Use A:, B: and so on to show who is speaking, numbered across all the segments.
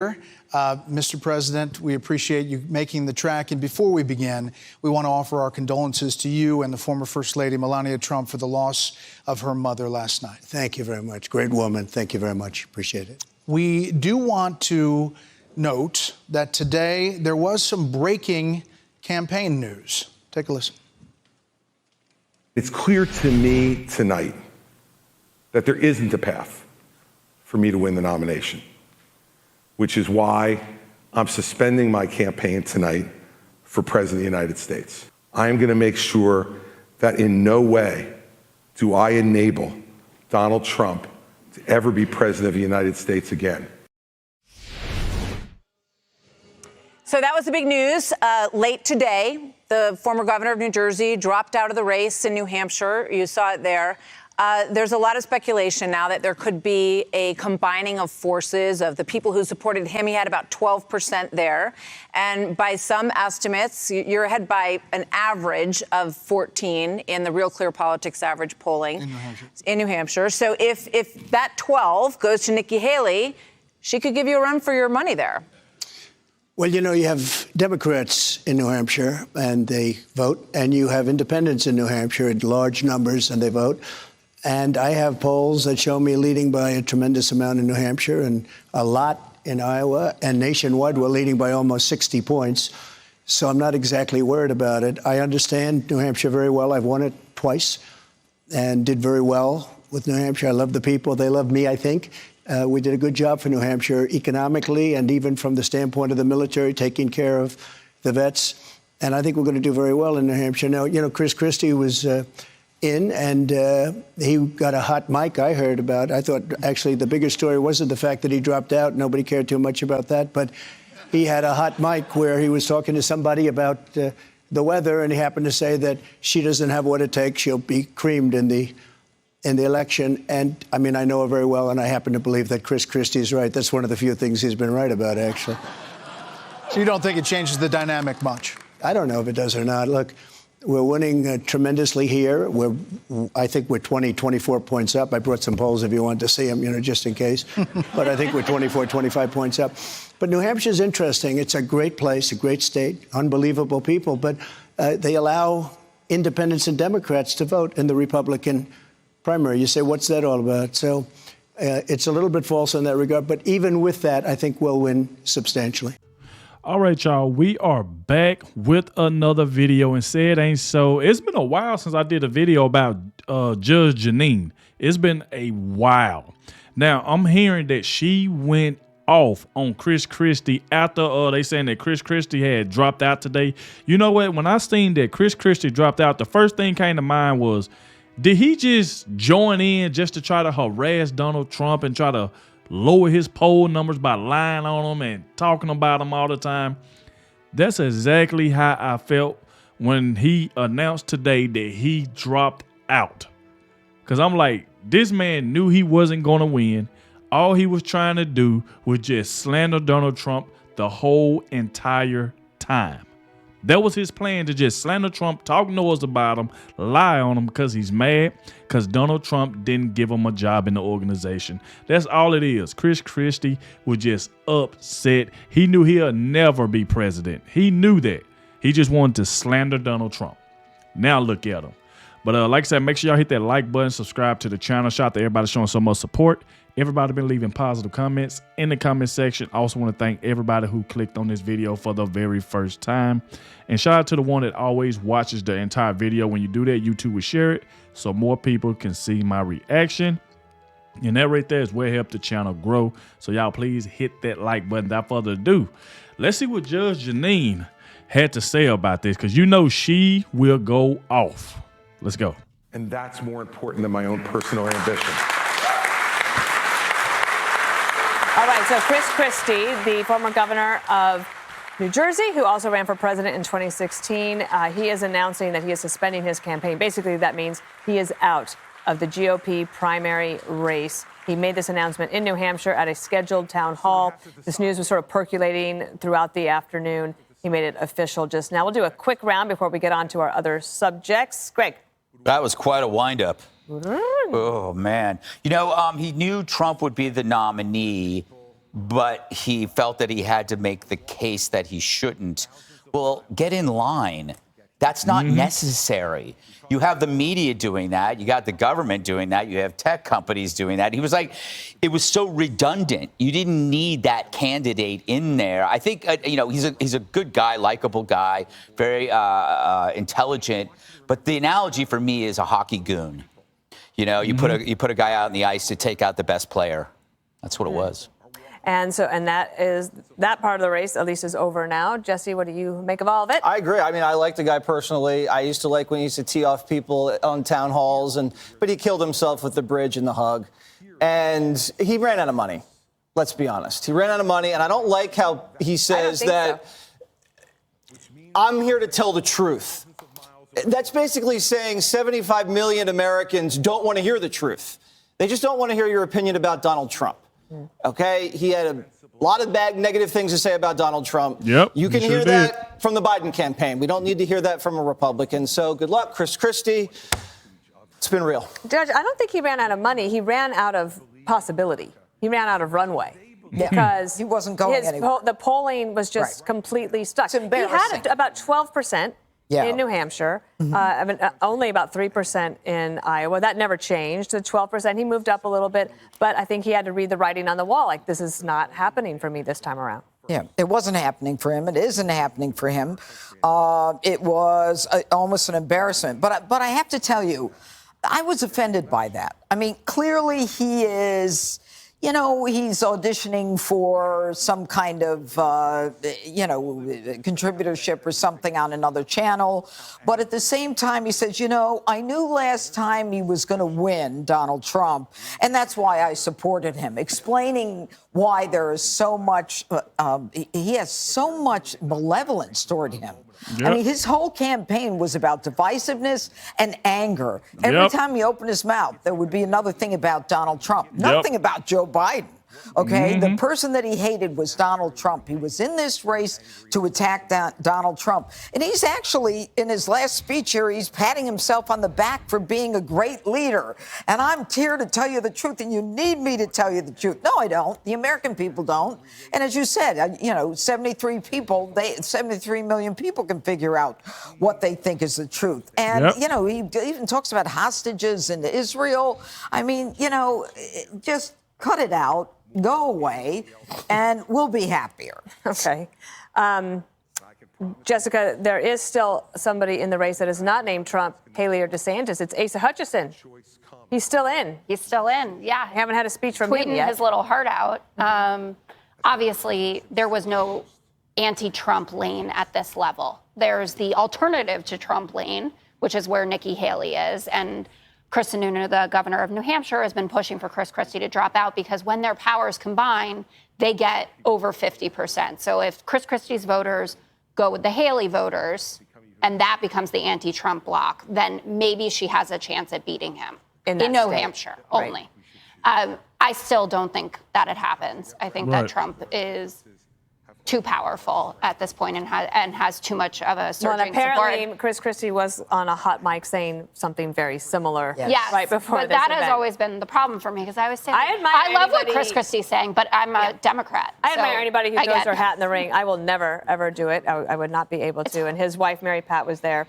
A: Mr. President, we appreciate you making the trek. And before we begin, we want to offer our condolences to you and the former First Lady, Melania Trump, for the loss of her mother last night.
B: Thank you very much. Great woman. Thank you very much. Appreciate it.
A: We do want to note that today there was some breaking campaign news. Take a listen.
C: It's clear to me tonight that there isn't a path for me to win the nomination, which is why I'm suspending my campaign tonight for President of the United States. I am going to make sure that in no way do I enable Donald Trump to ever be President of the United States again.
D: So that was the big news. Late today, the former governor of New Jersey dropped out of the race in New Hampshire. You saw it there. There's a lot of speculation now that there could be a combining of forces of the people who supported him. He had about 12% there. And by some estimates, you're ahead by an average of 14 in the Real Clear Politics average polling in New Hampshire. So if that 12 goes to Nikki Haley, she could give you a run for your money there.
B: Well, you know, you have Democrats in New Hampshire, and they vote, and you have independents in New Hampshire in large numbers, and they vote. And I have polls that show me leading by a tremendous amount in New Hampshire and a lot in Iowa, and nationwide we're leading by almost 60 points. So I'm not exactly worried about it. I understand New Hampshire very well. I've won it twice and did very well with New Hampshire. I love the people. They love me, I think. We did a good job for New Hampshire economically and even from the standpoint of the military, taking care of the vets. And I think we're going to do very well in New Hampshire. Now, you know, Christie was in, and he got a hot mic I heard about. I thought actually the bigger story wasn't the fact that he dropped out. Nobody cared too much about that. But he had a hot mic where he was talking to somebody about the weather, and he happened to say that she doesn't have what it takes. She'll be creamed in the election. And I mean, I know her very well, and I happen to believe that Christie is right. That's one of the few things he's been right about, actually.
A: So you don't think it changes the dynamic much?
B: I don't know if it does or not. Look, we're winning tremendously here. I think we're 20, 24 points up. I brought some polls if you want to see them, you know, just in case. But I think we're 24, 25 points up. But New Hampshire's interesting. It's a great place, a great state, unbelievable people. But they allow independents and Democrats to vote in the Republican primary. You say, what's that all about? So it's a little bit false in that regard. But even with that, I think we'll win substantially.
E: All right, y'all, we are back with another video, and say it ain't so. It's been a while since I did a video about Judge Jeanine. It's been a while. Now, I'm hearing that she went off on Christie after they saying that Christie had dropped out today. You know what? When I seen that Christie dropped out, the first thing came to mind was, did he just join in just to try to harass Donald Trump and try to lower his poll numbers by lying on him and talking about him all the time? That's exactly how I felt when he announced today that he dropped out. Because I'm like, this man knew he wasn't going to win. All he was trying to do was just slander Donald Trump the whole entire time. That was his plan, to just slander Trump, talk noise about him, lie on him because he's mad because Donald Trump didn't give him a job in the organization. That's all it is. Christie was just upset. He knew he'll never be president. He knew that. He just wanted to slander Donald Trump. Now look at him. But like I said, make sure y'all hit that like button, subscribe to the channel. Shout out to everybody showing so much support. Everybody been leaving positive comments in the comment section. I also want to thank everybody who clicked on this video for the very first time. And shout out to the one that always watches the entire video. When you do that, YouTube will share it so more people can see my reaction. And that right there is where it helps the channel grow. So y'all please hit that like button. Without further ado, let's see what Judge Jeanine had to say about this, because you know she will go off. Let's go.
C: And that's more important than my own personal ambition.
D: All right, so Christie, the former governor of New Jersey, who also ran for president in 2016, he is announcing that he is suspending his campaign. Basically, that means he is out of the GOP primary race. He made this announcement in New Hampshire at a scheduled town hall. This news was sort of percolating throughout the afternoon. He made it official just now. We'll do a quick round before we get on to our other subjects. Greg.
F: That was quite a windup. Oh, man. You know, he knew Trump would be the nominee, but he felt that he had to make the case that he shouldn't. Well, get in line. That's not necessary. You have the media doing that. You got the government doing that. You have tech companies doing that. He was like, it was so redundant. You didn't need that candidate in there. I think, he's a good guy, likable guy, very intelligent. But the analogy for me is a hockey goon. You know, you put a guy out on the ice to take out the best player. That's what it was.
G: And that part of the race at least is over now. Jesse, what do you make of all of it?
H: I agree. I mean, I like the guy personally. I used to like when he used to tee off people on town halls, but he killed himself with the bridge and the hug. And he ran out of money. Let's be honest. He ran out of money, and I don't like how he says that I'm here to tell the truth. That's basically saying 75 million Americans don't want to hear the truth. They just don't want to hear your opinion about Donald Trump. Okay, he had a lot of bad, negative things to say about Donald Trump.
E: Yep,
H: you can hear that from the Biden campaign. We don't need to hear that from a Republican. So good luck, Christie. It's been real.
G: Judge, I don't think he ran out of money. He ran out of possibility. He ran out of runway.
I: Yeah.
G: Because
I: he wasn't going anywhere.
G: The polling was just completely stuck.
I: It's embarrassing.
G: He had about 12%. In New Hampshire, only about 3% in Iowa. That never changed to 12%. He moved up a little bit, but I think he had to read the writing on the wall. Like, this is not happening for me this time around.
I: Yeah, it wasn't happening for him. It isn't happening for him. It was almost an embarrassment. But I have to tell you, I was offended by that. I mean, clearly he is... You know, he's auditioning for some kind of, contributorship or something on another channel. But at the same time, he says, I knew last time he was going to win, Donald Trump, and that's why I supported him, explaining why there is so much, he has so much malevolence toward him. Yep. I mean, his whole campaign was about divisiveness and anger. Every time he opened his mouth, there would be another thing about Donald Trump. Nothing about Joe Biden. Okay, the person that he hated was Donald Trump. He was in this race to attack Donald Trump. And he's actually, in his last speech here, he's patting himself on the back for being a great leader. And I'm here to tell you the truth, and you need me to tell you the truth. No, I don't. The American people don't. And as you said, 73 million people can figure out what they think is the truth. And, he even talks about hostages in Israel. I mean, just cut it out. Go away, and we'll be happier.
G: Okay. Jessica, there is still somebody in the race that is not named Trump, Haley, or DeSantis. It's Asa Hutchinson. He's still in.
J: He's still in, yeah.
G: Haven't had a speech from him yet.
J: His little heart out. Obviously, there was no anti-Trump lane at this level. There's the alternative to Trump lane, which is where Nikki Haley is, and Chris Sununu, the governor of New Hampshire, has been pushing for Chris Christie to drop out because when their powers combine, they get over 50%. So if Chris Christie's voters go with the Haley voters, and that becomes the anti-Trump bloc, then maybe she has a chance at beating him in New Hampshire only. I still don't think that it happens. I think that Trump is too powerful at this point and has too much of a surging
G: apparently,
J: support.
G: Chris Christie was on a hot mic saying something very similar
J: right before
G: this
J: that
G: event.
J: has always been the problem for me because I was saying,
G: I
J: love what Chris Christie's saying, but I'm a Democrat.
G: I admire anybody who throws their hat in the ring. I will never, ever do it. I would not be able to. And his wife, Mary Pat, was there.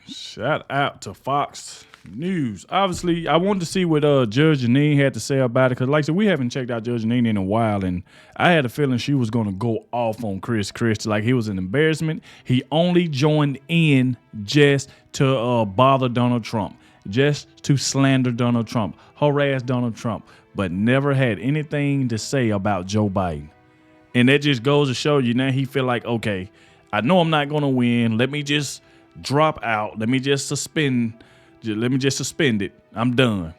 E: Shout out to Fox News. Obviously, I wanted to see what Judge Jeanine had to say about it because, like I said, we haven't checked out Judge Jeanine in a while, and I had a feeling she was going to go off on Chris Christie like he was an embarrassment. He only joined in just to bother Donald Trump, just to slander Donald Trump, harass Donald Trump, but never had anything to say about Joe Biden. And that just goes to show you now he feel like, okay, I know I'm not going to win. Let me just drop out. Let me just suspend it. I'm done.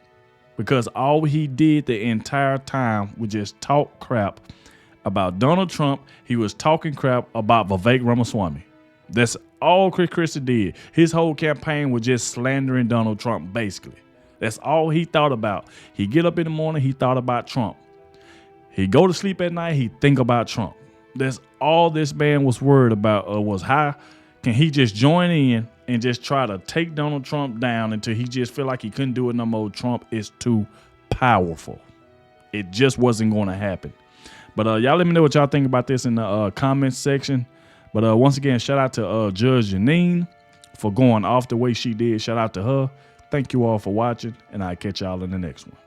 E: Because all he did the entire time was just talk crap about Donald Trump. He was talking crap about Vivek Ramaswamy. That's all Chris Christie did. His whole campaign was just slandering Donald Trump, basically. That's all he thought about. He get up in the morning, he thought about Trump. He go to sleep at night, he think about Trump. That's all this man was worried about was how can he just join in and just try to take Donald Trump down until he just feel like he couldn't do it no more. Trump is too powerful. It just wasn't going to happen. But y'all let me know what y'all think about this in the comments section. But once again, shout out to Judge Jeanine for going off the way she did. Shout out to her. Thank you all for watching, and I'll catch y'all in the next one.